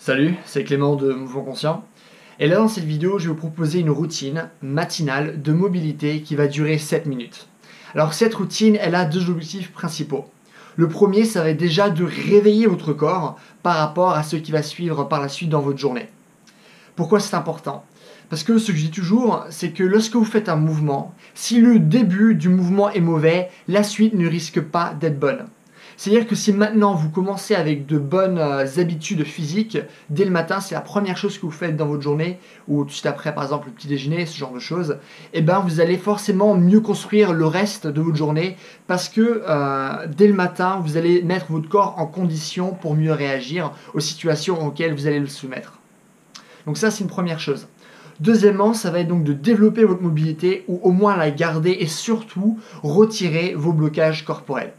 Salut, c'est Clément de Mouvement Conscient. Et là dans cette vidéo, je vais vous proposer une routine matinale de mobilité qui va durer 7 minutes. Alors cette routine, elle a deux objectifs principaux. Le premier, ça va être déjà de réveiller votre corps par rapport à ce qui va suivre par la suite dans votre journée. Pourquoi c'est important? Parce que ce que je dis toujours, c'est que lorsque vous faites un mouvement, si le début du mouvement est mauvais, la suite ne risque pas d'être bonne. C'est-à-dire que si maintenant vous commencez avec de bonnes habitudes physiques, dès le matin, c'est la première chose que vous faites dans votre journée, ou tout de suite après par exemple le petit déjeuner, ce genre de choses, et ben vous allez forcément mieux construire le reste de votre journée parce que dès le matin, vous allez mettre votre corps en condition pour mieux réagir aux situations auxquelles vous allez le soumettre. Donc ça, c'est une première chose. Deuxièmement, ça va être donc de développer votre mobilité ou au moins la garder et surtout retirer vos blocages corporels.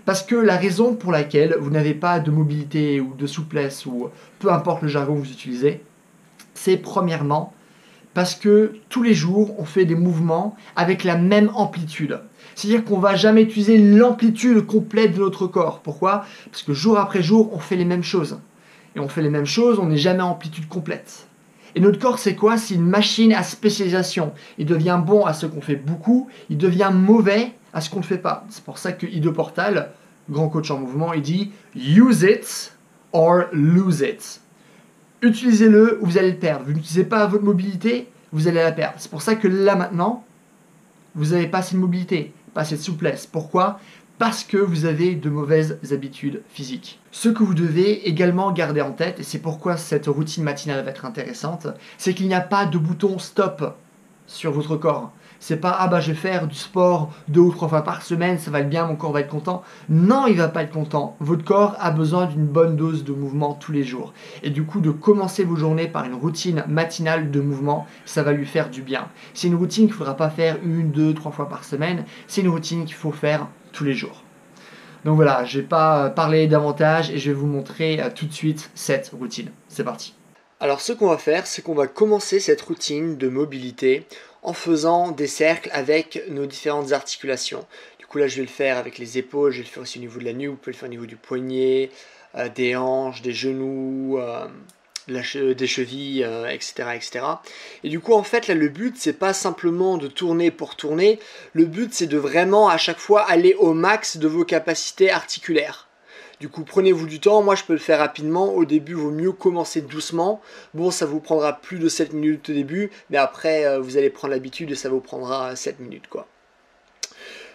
Parce que la raison pour laquelle vous n'avez pas de mobilité ou de souplesse ou peu importe le jargon que vous utilisez, c'est premièrement parce que tous les jours, on fait des mouvements avec la même amplitude. C'est-à-dire qu'on ne va jamais utiliser l'amplitude complète de notre corps. Pourquoi? Parce que jour après jour, on fait les mêmes choses. Et on fait les mêmes choses, on n'est jamais en amplitude complète. Et notre corps, c'est quoi? C'est une machine à spécialisation. Il devient bon à ce qu'on fait beaucoup, il devient mauvais à ce qu'on ne fait pas. C'est pour ça que Ido Portal, grand coach en mouvement, il dit « Use it or lose it ». Utilisez-le ou vous allez le perdre. Vous n'utilisez pas votre mobilité, vous allez la perdre. C'est pour ça que là maintenant, vous n'avez pas assez de mobilité, pas assez de souplesse. Pourquoi? Parce que vous avez de mauvaises habitudes physiques. Ce que vous devez également garder en tête, et c'est pourquoi cette routine matinale va être intéressante, c'est qu'il n'y a pas de bouton stop sur votre corps. C'est pas ah bah je vais faire du sport 2 ou 3 fois par semaine, ça va être bien, mon corps va être content. Non, il va pas être content. Votre corps a besoin d'une bonne dose de mouvement tous les jours. Et du coup, de commencer vos journées par une routine matinale de mouvement, ça va lui faire du bien. C'est une routine qu'il ne faudra pas faire 1, 2, 3 fois par semaine. C'est une routine qu'il faut faire tous les jours. Donc voilà, je ne vais pas parler davantage et je vais vous montrer tout de suite cette routine. C'est parti. Alors ce qu'on va faire, c'est qu'on va commencer cette routine de mobilité en faisant des cercles avec nos différentes articulations. Du coup là je vais le faire avec les épaules, je vais le faire aussi au niveau de la nuque, vous pouvez le faire au niveau du poignet, des hanches, des genoux, des chevilles, etc., etc. Et du coup en fait là le but c'est pas simplement de tourner pour tourner, le but c'est de vraiment à chaque fois aller au max de vos capacités articulaires. Du coup, prenez-vous du temps. Moi, je peux le faire rapidement. Au début, il vaut mieux commencer doucement. Bon, ça vous prendra plus de 7 minutes au début, mais après, vous allez prendre l'habitude et ça vous prendra 7 minutes, quoi.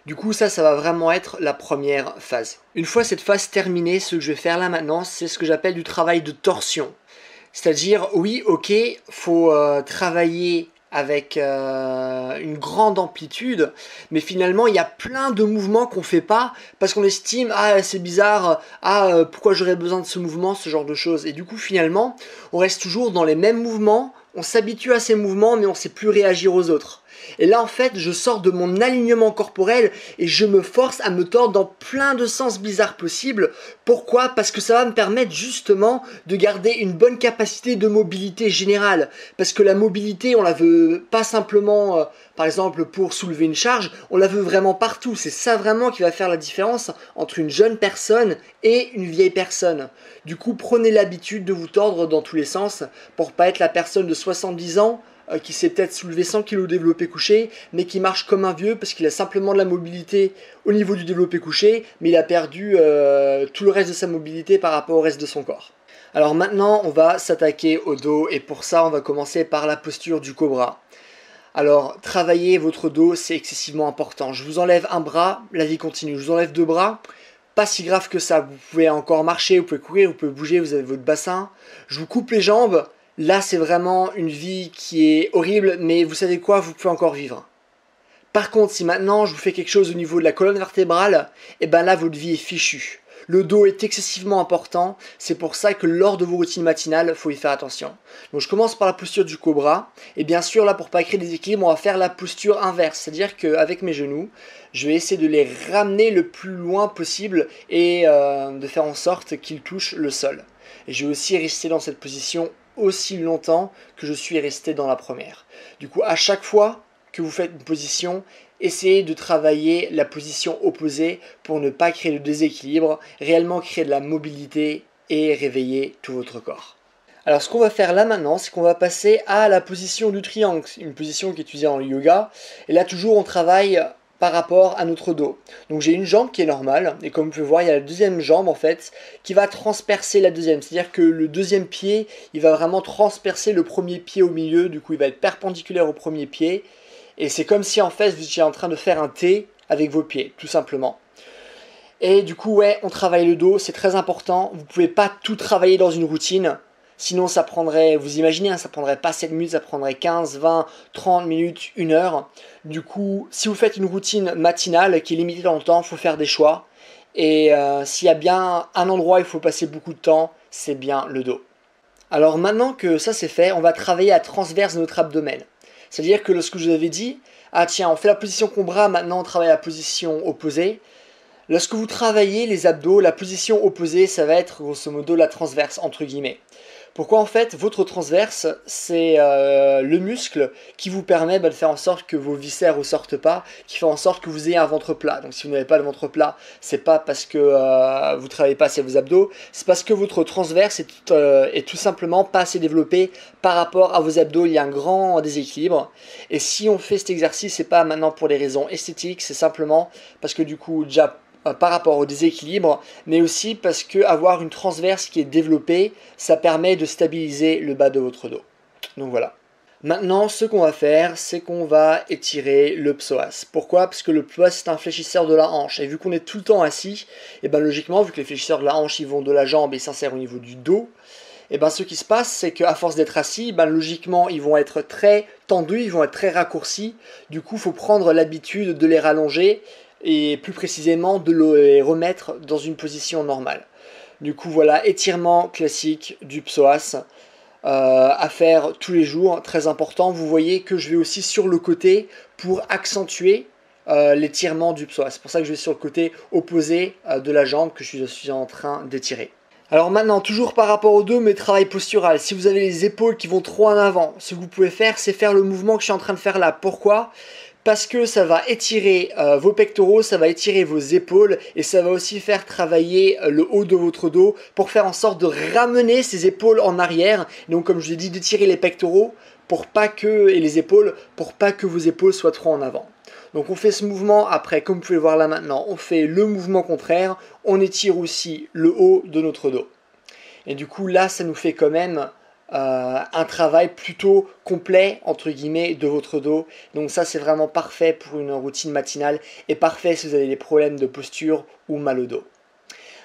Du coup, ça va vraiment être la première phase. Une fois cette phase terminée, ce que je vais faire là maintenant, c'est ce que j'appelle du travail de torsion. C'est-à-dire, oui, ok, faut travailler avec une grande amplitude, mais finalement il y a plein de mouvements qu'on fait pas parce qu'on estime ah c'est bizarre, pourquoi j'aurais besoin de ce mouvement, ce genre de choses. Et du coup finalement on reste toujours dans les mêmes mouvements, on s'habitue à ces mouvements mais on sait plus réagir aux autres. Et là en fait je sors de mon alignement corporel et je me force à me tordre dans plein de sens bizarres possibles. Pourquoi? Parce que ça va me permettre justement de garder une bonne capacité de mobilité générale. Parce que la mobilité on la veut pas simplement par exemple pour soulever une charge, on la veut vraiment partout. C'est ça vraiment qui va faire la différence entre une jeune personne et une vieille personne. Du coup prenez l'habitude de vous tordre dans tous les sens pour pas être la personne de 70 ans qui s'est peut-être soulevé 100 kg développé couché, mais qui marche comme un vieux parce qu'il a simplement de la mobilité au niveau du développé couché, mais il a perdu tout le reste de sa mobilité par rapport au reste de son corps. Alors maintenant, on va s'attaquer au dos, et pour ça, on va commencer par la posture du cobra. Alors, travailler votre dos, c'est excessivement important. Je vous enlève un bras, la vie continue. Je vous enlève 2 bras, pas si grave que ça. Vous pouvez encore marcher, vous pouvez courir, vous pouvez bouger, vous avez votre bassin. Je vous coupe les jambes. Là, c'est vraiment une vie qui est horrible, mais vous savez quoi, vous pouvez encore vivre. Par contre, si maintenant je vous fais quelque chose au niveau de la colonne vertébrale, et ben là, votre vie est fichue. Le dos est excessivement important, c'est pour ça que lors de vos routines matinales, il faut y faire attention. Donc je commence par la posture du cobra, et bien sûr là, pour pas créer des équilibres, on va faire la posture inverse, c'est-à-dire qu'avec mes genoux, je vais essayer de les ramener le plus loin possible et de faire en sorte qu'ils touchent le sol. Et je vais aussi rester dans cette position aussi longtemps que je suis resté dans la première. Du coup, à chaque fois que vous faites une position, essayez de travailler la position opposée pour ne pas créer de déséquilibre, réellement créer de la mobilité et réveiller tout votre corps. Alors ce qu'on va faire là maintenant, c'est qu'on va passer à la position du triangle, une position qui est utilisée en yoga. Et là toujours on travaille par rapport à notre dos. Donc j'ai une jambe qui est normale, et comme vous pouvez voir, il y a la deuxième jambe en fait qui va transpercer la deuxième. C'est-à-dire que le deuxième pied, il va vraiment transpercer le premier pied au milieu, du coup il va être perpendiculaire au premier pied. Et c'est comme si en fait vous étiez en train de faire un T avec vos pieds, tout simplement. Et du coup, ouais, on travaille le dos, c'est très important. Vous pouvez pas tout travailler dans une routine. Sinon, ça prendrait, vous imaginez, hein, ça prendrait pas 7 minutes, ça prendrait 15, 20, 30 minutes, 1 heure. Du coup, si vous faites une routine matinale qui est limitée dans le temps, il faut faire des choix. Et s'il y a bien un endroit où il faut passer beaucoup de temps, c'est bien le dos. Alors maintenant que ça c'est fait, on va travailler à transverse de notre abdomen. C'est-à-dire que lorsque je vous avais dit, ah tiens, on fait la position combat, maintenant on travaille la position opposée. Lorsque vous travaillez les abdos, la position opposée, ça va être grosso modo la transverse, entre guillemets. Pourquoi en fait votre transverse, c'est le muscle qui vous permet de faire en sorte que vos viscères ne ressortent pas, qui fait en sorte que vous ayez un ventre plat. Donc si vous n'avez pas de ventre plat, c'est pas parce que vous ne travaillez pas assez vos abdos, c'est parce que votre transverse est tout simplement pas assez développé par rapport à vos abdos. Il y a un grand déséquilibre. Et si on fait cet exercice, c'est pas maintenant pour des raisons esthétiques, c'est simplement parce que du coup déjà par rapport au déséquilibre, mais aussi parce que avoir une transverse qui est développée, ça permet de stabiliser le bas de votre dos. Donc voilà. Maintenant, ce qu'on va faire, c'est qu'on va étirer le psoas. Pourquoi? Parce que le psoas, c'est un fléchisseur de la hanche. Et vu qu'on est tout le temps assis, et ben logiquement, vu que les fléchisseurs de la hanche, ils vont de la jambe et s'insèrent au niveau du dos, et ben ce qui se passe, c'est qu'à force d'être assis, ben logiquement, ils vont être très tendus, ils vont être très raccourcis. Du coup, il faut prendre l'habitude de les rallonger et plus précisément de les remettre dans une position normale. Du coup voilà, étirement classique du psoas à faire tous les jours, très important. Vous voyez que je vais aussi sur le côté pour accentuer l'étirement du psoas. C'est pour ça que je vais sur le côté opposé de la jambe que je suis en train d'étirer. Alors maintenant, toujours par rapport au dos, mais travail postural. Si vous avez les épaules qui vont trop en avant, ce que vous pouvez faire, c'est faire le mouvement que je suis en train de faire là. Pourquoi ? Parce que ça va étirer vos pectoraux, ça va étirer vos épaules et ça va aussi faire travailler le haut de votre dos pour faire en sorte de ramener ces épaules en arrière. Donc comme je l'ai dit, d'étirer les pectoraux et les épaules pour pas que vos épaules soient trop en avant. Donc on fait ce mouvement, après comme vous pouvez le voir là maintenant, on fait le mouvement contraire, on étire aussi le haut de notre dos. Et du coup là ça nous fait quand même un travail plutôt complet entre guillemets de votre dos. Donc ça c'est vraiment parfait pour une routine matinale et parfait si vous avez des problèmes de posture ou mal au dos.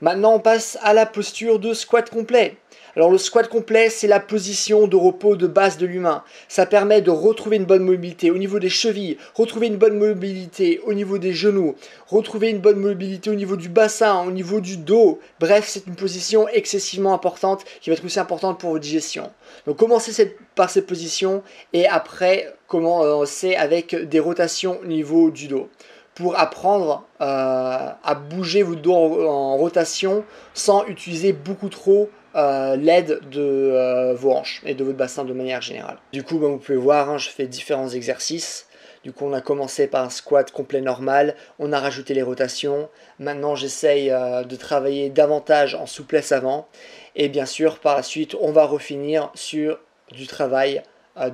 Maintenant on passe à la posture de squat complet. Alors le squat complet, c'est la position de repos de base de l'humain. Ça permet de retrouver une bonne mobilité au niveau des chevilles, retrouver une bonne mobilité au niveau des genoux, retrouver une bonne mobilité au niveau du bassin, au niveau du dos. Bref, c'est une position excessivement importante qui va être aussi importante pour votre digestion. Donc commencez par cette position et après commencez avec des rotations au niveau du dos pour apprendre à bouger votre dos en rotation sans utiliser beaucoup trop l'aide de vos hanches et de votre bassin de manière générale. Du coup, vous pouvez voir, je fais différents exercices. Du coup, on a commencé par un squat complet normal, on a rajouté les rotations. Maintenant, j'essaye de travailler davantage en souplesse avant. Et bien sûr, par la suite, on va refinir sur du travail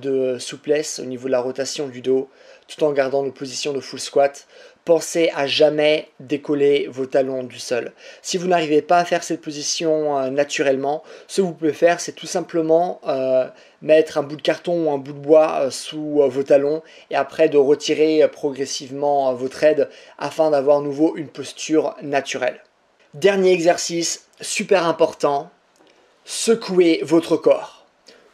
de souplesse au niveau de la rotation du dos, tout en gardant nos positions de full squat. Pensez à jamais décoller vos talons du sol. Si vous n'arrivez pas à faire cette position naturellement, ce que vous pouvez faire, c'est tout simplement mettre un bout de carton ou un bout de bois sous vos talons et après de retirer progressivement votre aide afin d'avoir à nouveau une posture naturelle. Dernier exercice, super important, secouez votre corps.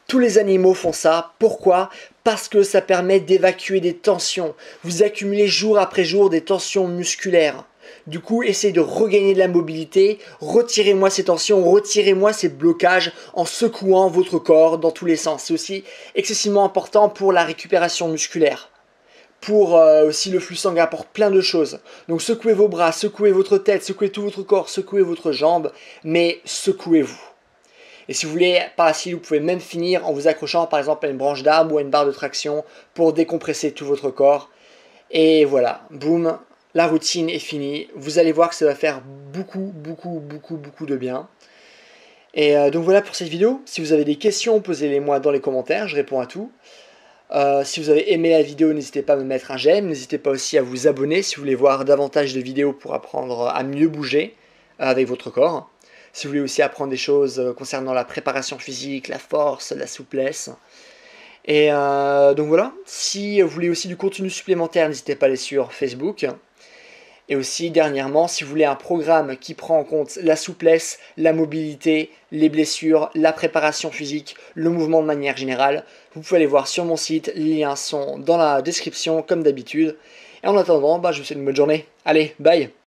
Tous les animaux font ça. Pourquoi? Parce que ça permet d'évacuer des tensions. Vous accumulez jour après jour des tensions musculaires. Du coup, essayez de regagner de la mobilité. Retirez-moi ces tensions, retirez-moi ces blocages en secouant votre corps dans tous les sens. C'est aussi excessivement important pour la récupération musculaire. Pour aussi le flux sanguin, pour plein de choses. Donc secouez vos bras, secouez votre tête, secouez tout votre corps, secouez votre jambe, mais secouez-vous. Et si vous voulez, par la suite, vous pouvez même finir en vous accrochant par exemple à une branche d'arbre ou à une barre de traction pour décompresser tout votre corps. Et voilà, boum, la routine est finie. Vous allez voir que ça va faire beaucoup de bien. Et donc voilà pour cette vidéo. Si vous avez des questions, posez-les moi dans les commentaires, je réponds à tout. Si vous avez aimé la vidéo, n'hésitez pas à me mettre un j'aime, n'hésitez pas aussi à vous abonner si vous voulez voir davantage de vidéos pour apprendre à mieux bouger avec votre corps. Si vous voulez aussi apprendre des choses concernant la préparation physique, la force, la souplesse. Et donc voilà, si vous voulez aussi du contenu supplémentaire, n'hésitez pas à aller sur Facebook. Et aussi, dernièrement, si vous voulez un programme qui prend en compte la souplesse, la mobilité, les blessures, la préparation physique, le mouvement de manière générale, vous pouvez aller voir sur mon site, les liens sont dans la description comme d'habitude. Et en attendant, je vous souhaite une bonne journée. Allez, bye!